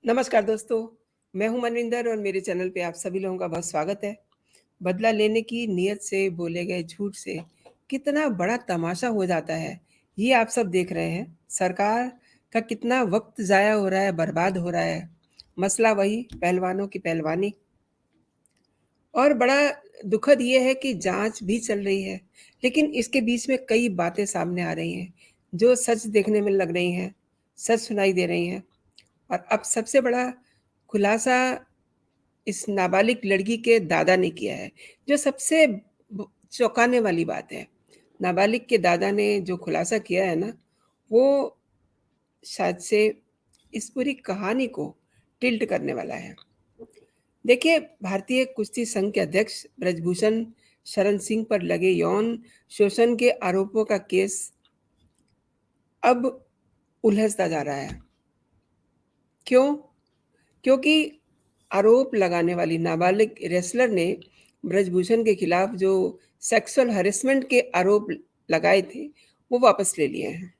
नमस्कार दोस्तों, मैं हूं मनविंदर और मेरे चैनल पे आप सभी लोगों का बहुत स्वागत है। बदला लेने की नीयत से बोले गए झूठ से कितना बड़ा तमाशा हो जाता है, ये आप सब देख रहे हैं। सरकार का कितना वक्त ज़ाया हो रहा है, बर्बाद हो रहा है। मसला वही पहलवानों की पहलवानी। और बड़ा दुखद ये है कि जांच भी चल रही है, लेकिन इसके बीच में कई बातें सामने आ रही हैं, जो सच देखने में लग रही हैं, सच सुनाई दे रही हैं। और अब सबसे बड़ा खुलासा इस नाबालिग लड़की के दादा ने किया है, जो सबसे चौंकाने वाली बात है। नाबालिग के दादा ने जो खुलासा किया है ना, वो शायद से इस पूरी कहानी को टिल्ट करने वाला है। देखिए, भारतीय कुश्ती संघ के अध्यक्ष ब्रजभूषण शरण सिंह पर लगे यौन शोषण के आरोपों का केस अब उलझता जा रहा है। क्यों? क्योंकि आरोप लगाने वाली नाबालिग रेसलर ने ब्रजभूषण के खिलाफ जो सेक्सुअल हैरेसमेंट के आरोप लगाए थे, वो वापस ले लिए हैं।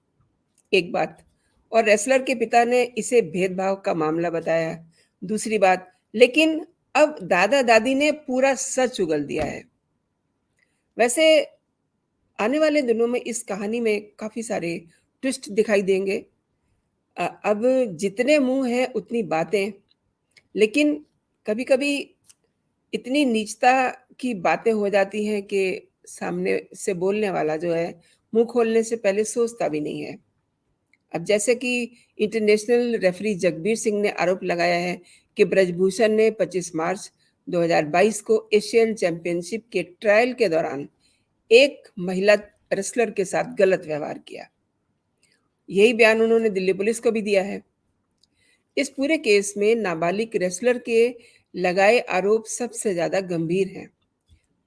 एक बात। और रेसलर के पिता ने इसे भेदभाव का मामला बताया। दूसरी बात, लेकिन अब दादा-दादी ने पूरा सच उगल दिया है। वैसे आने वाले दिनों में इस कहानी में काफ़ी सारे ट्विस्ट दिखाई देंगे। अब जितने मुँह हैं उतनी बातें, लेकिन कभी-कभी इतनी नीचता की बातें हो जाती हैं कि सामने से बोलने वाला जो है, मुँह खोलने से पहले सोचता भी नहीं है। अब जैसे कि इंटरनेशनल रेफरी जगबीर सिंह ने आरोप लगाया है कि ब्रजभूषण ने 25 मार्च 2022 को एशियन चैंपियनशिप के ट्रायल के दौरान एक महिला रेसलर के साथ गलत व्यवहार किया। यही बयान उन्होंने दिल्ली पुलिस को भी दिया है। इस पूरे केस में नाबालिग रेसलर के लगाए आरोप सबसे ज़्यादा गंभीर हैं।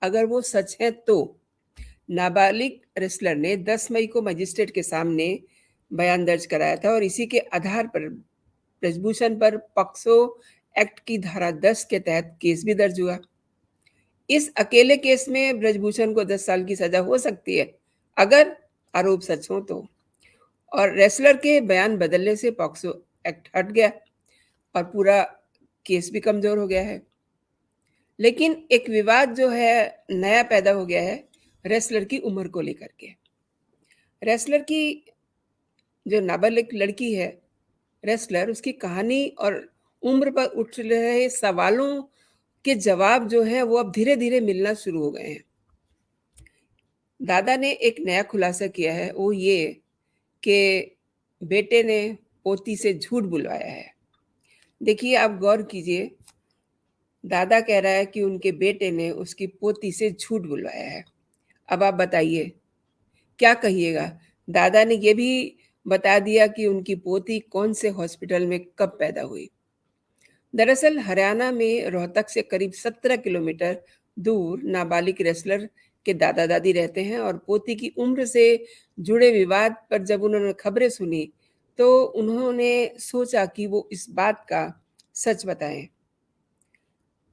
अगर वो सच है तो नाबालिग रेसलर ने 10 मई को मजिस्ट्रेट के सामने बयान दर्ज कराया था और इसी के आधार पर ब्रजभूषण पर पॉक्सो एक्ट की धारा 10 के तहत केस भी दर्ज हुआ। इस अकेले केस में ब्रजभूषण को 10 साल की सजा हो सकती है, अगर आरोप सच हो तो। और रेसलर के बयान बदलने से पॉक्सो एक्ट हट गया और पूरा केस भी कमज़ोर हो गया है। लेकिन एक विवाद जो है नया पैदा हो गया है रेसलर की उम्र को लेकर के। रेसलर की जो नाबालिग लड़की है रेसलर, उसकी कहानी और उम्र पर उठ रहे सवालों के जवाब जो हैं वो अब धीरे-धीरे मिलना शुरू हो गए हैं। दादा ने एक नया खुलासा किया है, वो ये कि बेटे ने पोती से झूठ बुलवाया है। देखिए, आप गौर कीजिए, दादा कह रहा है कि उनके बेटे ने उसकी पोती से झूठ बुलवाया है। अब आप बताइए, क्या कहिएगा? दादा ने ये भी बता दिया कि उनकी पोती कौन से हॉस्पिटल में कब पैदा हुई। दरअसल हरियाणा में रोहतक से करीब 17 किलोमीटर दूर नाबालिग रेसलर के दादा-दादी रहते हैं और पोती की उम्र से जुड़े विवाद पर जब उन्होंने खबरें सुनी, तो उन्होंने सोचा कि वो इस बात का सच बताएँ।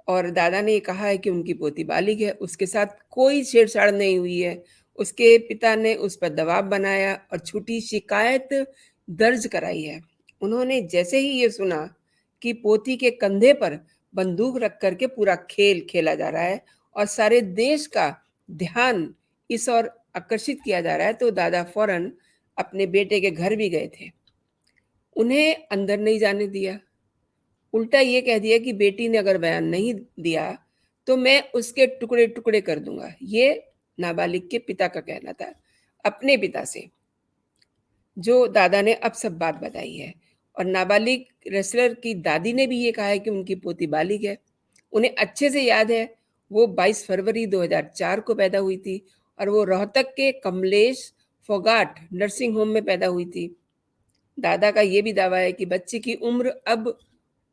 और दादा ने ये कहा है कि उनकी पोती बालिग है, उसके साथ कोई छेड़छाड़ नहीं हुई है। उसके पिता ने उस पर दबाव बनाया और झूठी शिकायत दर्ज कराई है। उन्होंने जैसे ही ये सुना कि पोती के कंधे पर बंदूक रख कर के पूरा खेल खेला जा रहा है और सारे देश का ध्यान इस ओर आकर्षित किया जा रहा है, तो दादा फ़ौरन अपने बेटे के घर भी गए थे। उन्हें अंदर नहीं जाने दिया। उल्टा ये कह दिया कि बेटी ने अगर बयान नहीं दिया, तो मैं उसके टुकड़े-टुकड़े कर दूँगा। ये नाबालिग के पिता का कहना था, अपने पिता से, जो दादा ने अब सब बात बताई है। और नाबालिग रेसलर की दादी ने भी ये कहा है कि उनकी पोती बालिग है। उन्हें अच्छे से याद है, वो 22 फरवरी 2004 को पैदा हुई थी और वो रोहतक के कमलेश फोगाट नर्सिंग होम में पैदा हुई थी। दादा का ये भी दावा है कि बच्चे की उम्र अब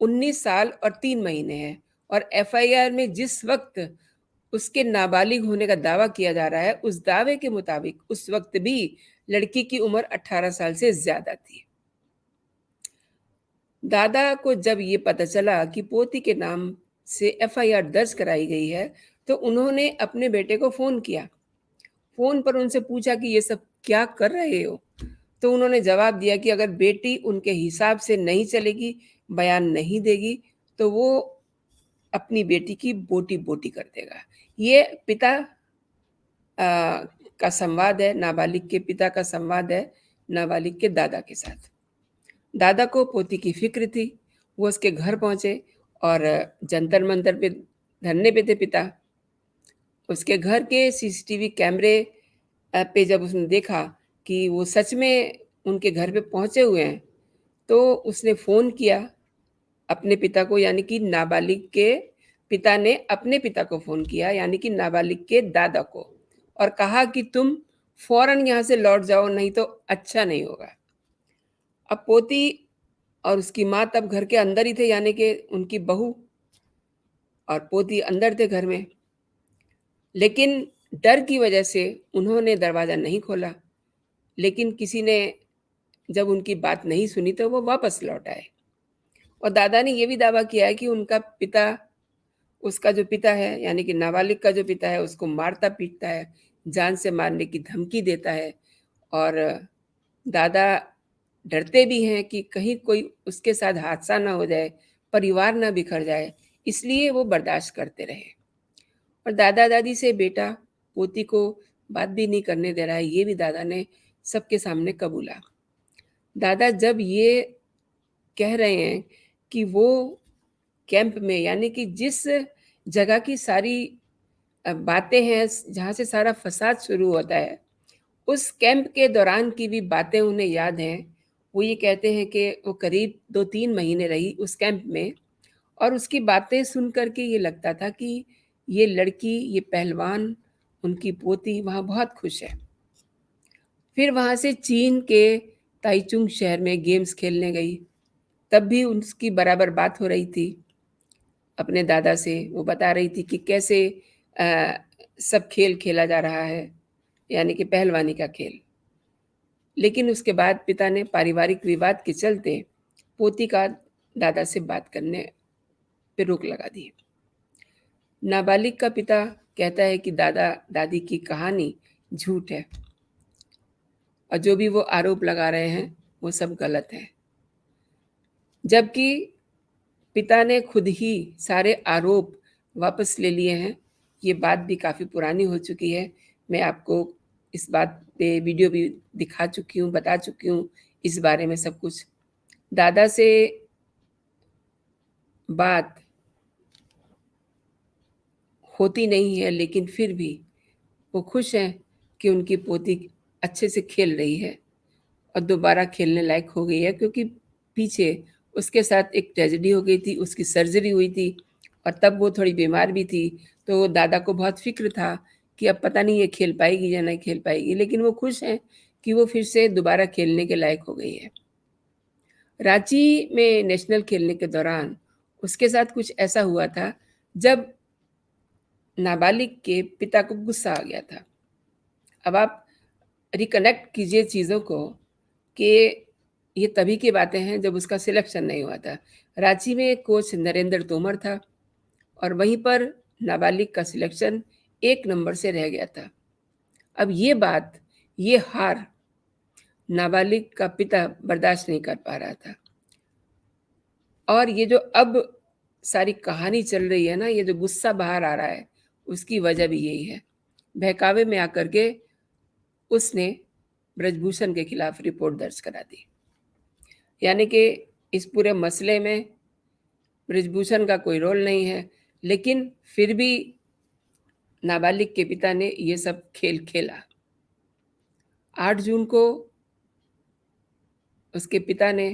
19 साल और 3 महीने है और एफआईआर में जिस वक़्त उसके नाबालिग होने का दावा किया जा रहा है, उस दावे के मुताबिक उस वक़्त भी लड़की की उम्र 18 साल से ज़्यादा थी। दादा को जब ये पता चला कि पोती के नाम से एफआईआर दर्ज कराई गई है, तो उन्होंने अपने बेटे को फ़ोन किया। फ़ोन पर उनसे पूछा कि ये सब क्या कर रहे हो? तो उन्होंने जवाब दिया कि अगर बेटी उनके हिसाब से नहीं चलेगी, बयान नहीं देगी तो वो अपनी बेटी की बोटी-बोटी कर देगा। ये पिता का संवाद है, नाबालिग के पिता का संवाद है नाबालिग के दादा के साथ। दादा को पोती की फ़िक्र थी, वो उसके घर पहुँचे और जंतर-मंतर पे धरने पे थे पिता। उसके घर के सीसीटीवी कैमरे पे जब उसने देखा कि वो सच में उनके घर पे पहुँचे हुए हैं, तो उसने फ़ोन किया अपने पिता को, यानी कि नाबालिग के पिता ने अपने पिता को फ़ोन किया, यानी कि नाबालिग के दादा को, और कहा कि तुम फ़ौरन यहाँ से लौट जाओ, नहीं तो अच्छा नहीं होगा। अब पोती और उसकी माँ तब घर के अंदर ही थे, यानी कि उनकी बहू और पोती अंदर थे घर में। लेकिन डर की वजह से उन्होंने दरवाज़ा नहीं खोला, लेकिन किसी ने जब उनकी बात नहीं सुनी तो वो वापस लौट आए। और दादा ने ये भी दावा किया है कि उनका पिता, उसका जो पिता है यानी कि नाबालिग का जो पिता है, उसको मारता-पीटता है, जान से मारने की धमकी देता है, और दादा डरते भी हैं कि कहीं कोई उसके साथ हादसा ना हो जाए, परिवार ना बिखर जाए, इसलिए वो बर्दाश्त करते रहे। और दादा-दादी से बेटा पोती को बात भी नहीं करने दे रहा है, ये भी दादा ने सबके सामने कबूला। दादा जब ये कह रहे हैं कि वो कैंप में, यानी कि जिस जगह की सारी बातें हैं, जहाँ से सारा फ़साद शुरू होता है, उस कैंप के दौरान की भी बातें उन्हें याद हैं। वो ये कहते हैं कि वो करीब 2-3 महीने रही उस कैंप में, और उसकी बातें सुन कर के ये लगता था कि ये लड़की, ये पहलवान, उनकी पोती वहाँ बहुत खुश है। फिर वहाँ से चीन के ताइचुंग शहर में गेम्स खेलने गई, तब भी उसकी बराबर बात हो रही थी अपने दादा से। वो बता रही थी कि कैसे अ, सब खेल खेला जा रहा है, यानी कि पहलवानी का खेल। लेकिन उसके बाद पिता ने पारिवारिक विवाद के चलते पोती का दादा से बात करने पे रोक लगा दी। नाबालिग का पिता कहता है कि दादा-दादी की कहानी झूठ है और जो भी वो आरोप लगा रहे हैं, वो सब गलत है। जबकि पिता ने खुद ही सारे आरोप वापस ले लिए हैं। ये बात भी काफ़ी पुरानी हो चुकी है। मैं आपको इस बात पे वीडियो भी दिखा चुकी हूँ, बता चुकी हूँ इस बारे में सब कुछ। दादा से बात होती नहीं है, लेकिन फिर भी वो खुश हैं कि उनकी पोती अच्छे से खेल रही है और दोबारा खेलने लायक हो गई है, क्योंकि पीछे उसके साथ एक ट्रेजेडी हो गई थी, उसकी सर्जरी हुई थी और तब वो थोड़ी बीमार भी थी। तो दादा को बहुत फ़िक्र था कि अब पता नहीं ये खेल पाएगी या नहीं खेल पाएगी, लेकिन वो खुश हैं कि वो फिर से दोबारा खेलने के लायक हो गई है। रांची में नेशनल खेलने के दौरान उसके साथ कुछ ऐसा हुआ था, जब नाबालिग के पिता को गुस्सा आ गया था। अब आप रिकनेक्ट कीजिए चीज़ों को कि ये तभी की बातें हैं जब उसका सिलेक्शन नहीं हुआ था। रांची में कोच नरेंद्र तोमर था और वहीं पर नाबालिग का सिलेक्शन 1 नंबर से रह गया था। अब ये बात, ये हार नाबालिग का पिता बर्दाश्त नहीं कर पा रहा था, और ये जो अब सारी कहानी चल रही है ना, ये जो गुस्सा बाहर आ रहा है, उसकी वजह भी यही है। बहकावे में आकर के उसने ब्रजभूषण के खिलाफ रिपोर्ट दर्ज करा दी। यानी कि इस पूरे मसले में ब्रजभूषण का कोई रोल नहीं है, लेकिन फिर भी नाबालिग के पिता ने ये सब खेल खेला। 8 जून को उसके पिता ने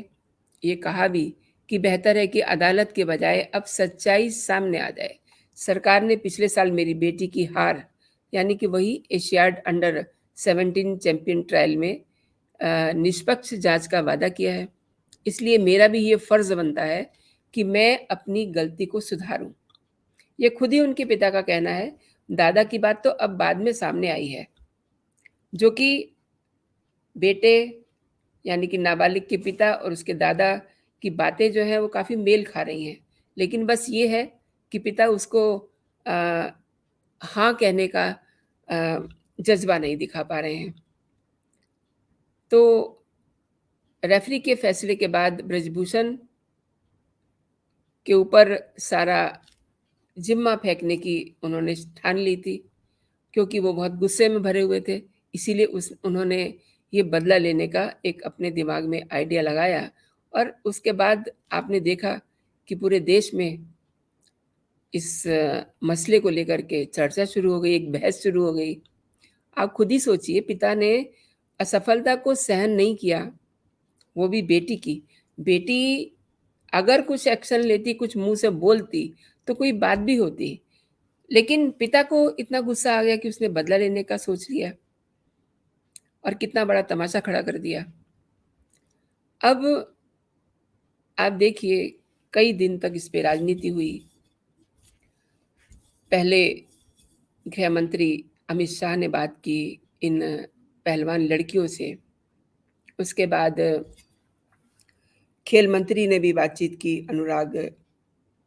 ये कहा भी कि बेहतर है कि अदालत के बजाय अब सच्चाई सामने आ जाए। सरकार ने पिछले साल मेरी बेटी की हार, यानी कि वही एशियाड अंडर 17 चैंपियन ट्रायल में निष्पक्ष जाँच का वादा किया है। इसलिए मेरा भी ये फ़र्ज़ बनता है कि मैं अपनी गलती को सुधारूँ। ये खुद ही उनके पिता का कहना है। दादा की बात तो अब बाद में सामने आई है, जो कि बेटे यानी कि नाबालिग के पिता और उसके दादा की बातें जो हैं वो काफ़ी मेल खा रही हैं। लेकिन बस ये है कि पिता उसको अ, हाँ कहने का जज़्बा नहीं दिखा पा रहे हैं। तो रेफ़री के फैसले के बाद ब्रजभूषण के ऊपर सारा ज़िम्मा फेंकने की उन्होंने ठान ली थी, क्योंकि वो बहुत गुस्से में भरे हुए थे। इसीलिए उन्होंने ये बदला लेने का एक अपने दिमाग में आइडिया लगाया और उसके बाद आपने देखा कि पूरे देश में इस मसले को लेकर के चर्चा शुरू हो गई, एक बहस शुरू हो गई। आप खुद ही सोचिए, पिता ने असफलता को सहन नहीं किया, वो भी बेटी की। बेटी अगर कुछ एक्शन लेती, कुछ मुँह से बोलती, तो कोई बात भी होती। लेकिन पिता को इतना गुस्सा आ गया कि उसने बदला लेने का सोच लिया और कितना बड़ा तमाशा खड़ा कर दिया। अब आप देखिए, कई दिन तक इस पे राजनीति हुई। पहले गृह मंत्री अमित शाह ने बात की इन पहलवान लड़कियों से। उसके बाद खेल मंत्री ने भी बातचीत की, अनुराग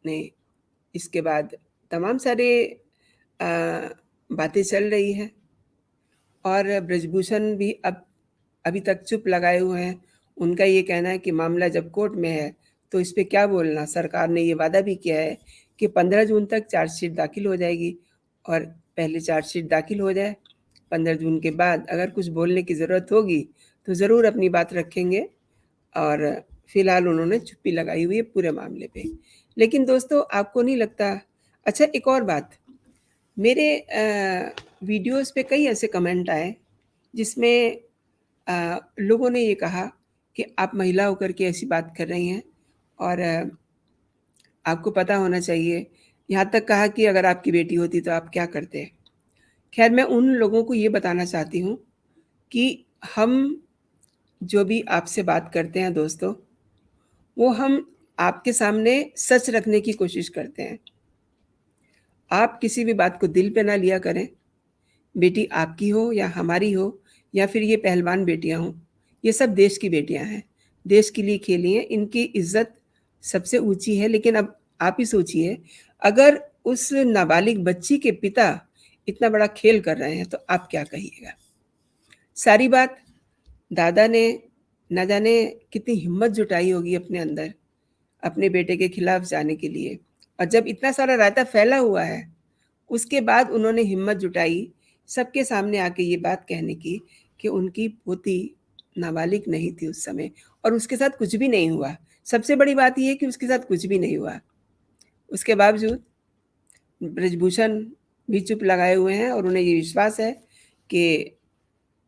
ने। इसके बाद तमाम सारे अ, बातें चल रही हैं और ब्रजभूषण भी अब अभी तक चुप लगाए हुए हैं। उनका ये कहना है कि मामला जब कोर्ट में है, तो इस पे क्या बोलना। सरकार ने ये वादा भी किया है कि 15 जून तक चार्जशीट दाखिल हो जाएगी और पहले चार्जशीट दाखिल हो जाए, 15 जून के बाद अगर कुछ बोलने की ज़रूरत होगी, तो ज़रूर अपनी बात रखेंगे और फिलहाल उन्होंने चुप्पी लगाई हुई है पूरे मामले पे। लेकिन दोस्तों, आपको नहीं लगता। अच्छा, एक और बात, मेरे वीडियोज़ पे कई ऐसे कमेंट आए जिसमें लोगों ने ये कहा कि आप महिला होकर के ऐसी बात कर रही हैं और आपको पता होना चाहिए। यहाँ तक कहा कि अगर आपकी बेटी होती तो आप क्या करते? ख़ैर, मैं उन लोगों को ये बताना चाहती हूँ कि हम जो भी आपसे बात करते हैं दोस्तों, वो हम आपके सामने सच रखने की कोशिश करते हैं। आप किसी भी बात को दिल पे ना लिया करें। बेटी आपकी हो या हमारी हो या फिर ये पहलवान बेटियां हों, ये सब देश की बेटियां हैं, देश के लिए खेली हैं, इनकी इज्जत सबसे ऊंची है। लेकिन अब आप ही सोचिए, अगर उस नाबालिग बच्ची के पिता इतना बड़ा खेल कर रहे हैं तो आप क्या कहिएगा। सारी बात दादा ने न जाने कितनी हिम्मत जुटाई होगी अपने अंदर, अपने बेटे के खिलाफ जाने के लिए। और जब इतना सारा रायता फैला हुआ है, उसके बाद उन्होंने हिम्मत जुटाई सबके सामने आके ये बात कहने की कि उनकी पोती नाबालिग नहीं थी उस समय और उसके साथ कुछ भी नहीं हुआ। सबसे बड़ी बात ये है कि उसके साथ कुछ भी नहीं हुआ। उसके बावजूद ब्रजभूषण भी चुप लगाए हुए हैं और उन्हें ये विश्वास है कि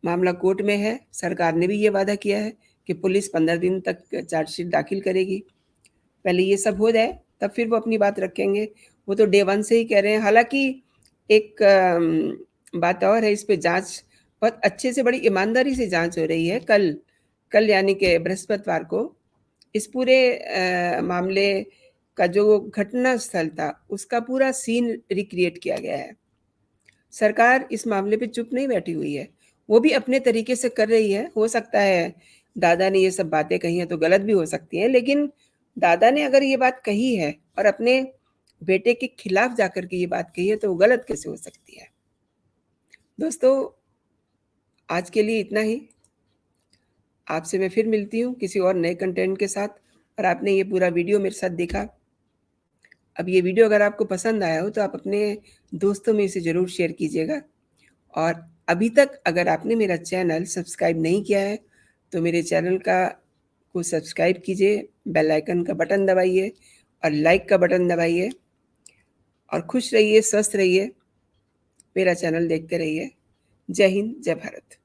मामला कोर्ट में है। सरकार ने भी ये वादा किया है कि पुलिस 15 दिन तक चार्जशीट दाखिल करेगी। पहले ये सब हो जाए, तब फिर वो अपनी बात रखेंगे। वो तो डे 1 से ही कह रहे हैं। हालाँकि एक बात और है, इस पे जाँच बहुत अच्छे से, बड़ी ईमानदारी से जाँच हो रही है। कल यानी कि बृहस्पतिवार को इस पूरे मामले का जो घटना स्थल था, उसका पूरा सीन रिक्रिएट किया गया है। सरकार इस मामले पे चुप नहीं बैठी हुई है, वो भी अपने तरीके से कर रही है। हो सकता है दादा ने ये सब बातें कही हैं तो गलत भी हो सकती हैं, लेकिन दादा ने अगर ये बात कही है और अपने बेटे के खिलाफ जाकर के ये बात कही है, तो वो गलत कैसे हो सकती है? दोस्तों, आज के लिए इतना ही। आपसे मैं फिर मिलती हूँ किसी और नए कंटेंट के साथ। और आपने ये पूरा वीडियो मेरे साथ देखा। अब ये वीडियो अगर आपको पसंद आया हो तो आप अपने दोस्तों में इसे ज़रूर शेयर कीजिएगा। और अभी तक अगर आपने मेरा चैनल सब्सक्राइब नहीं किया है, तो मेरे चैनल को सब्सक्राइब कीजिए, बेल आइकन का बटन दबाइए और लाइक का बटन दबाइए। और खुश रहिए, स्वस्थ रहिए, मेरा चैनल देखते रहिए। जय हिंद, जय भारत।